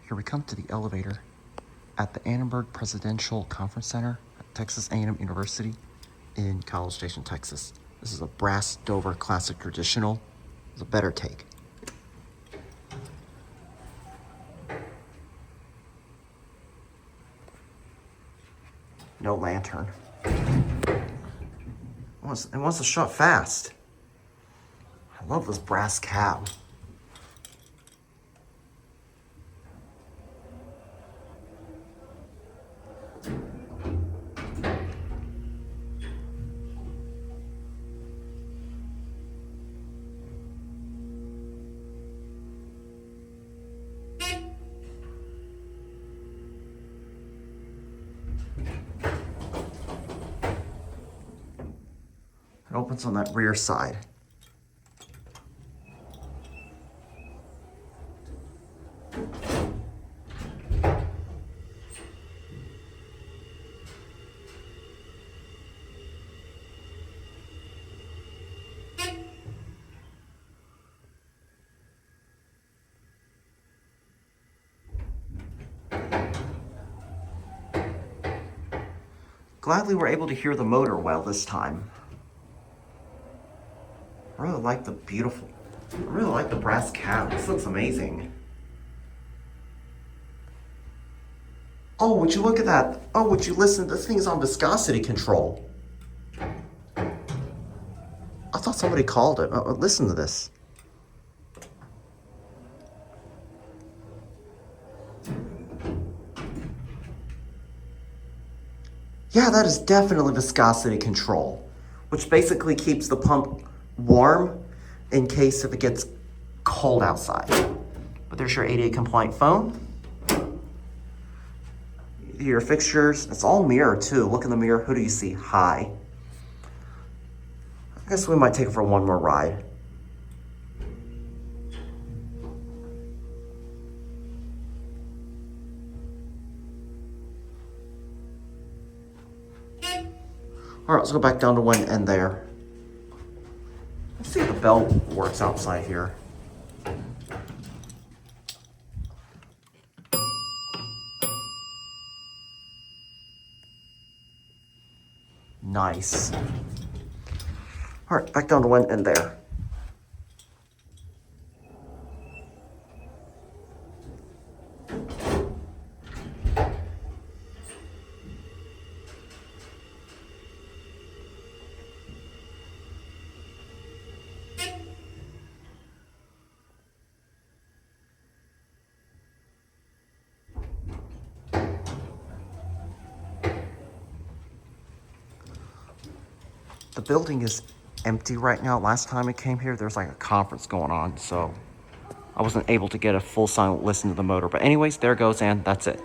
Here we come to the elevator at the Annenberg Presidential Conference Center at Texas A&M University in College Station, Texas. This is a brass Dover Classic Traditional. It's a better take. No lantern. It wants to shut fast. I love this brass cab. It opens on that rear side. Gladly we're able to hear the motor well this time. I really like the brass cab. This looks amazing. Oh, would you look at that? Oh, would you listen? This thing's on viscosity control. I thought somebody called it. Listen to this. Yeah, that is definitely viscosity control, which basically keeps the pump warm in case if it gets cold outside. But there's your ADA compliant phone. Your fixtures, it's all mirror too. Look in the mirror, who do you see? Hi. I guess we might take it for one more ride. All right, let's go back down to one end there. Let's see if the bell works outside here. Nice. All right, back down to one end there. The building is empty right now. Last time I came here, there's like a conference going on, so I wasn't able to get a full silent listen to the motor. But anyways, there goes, and that's it.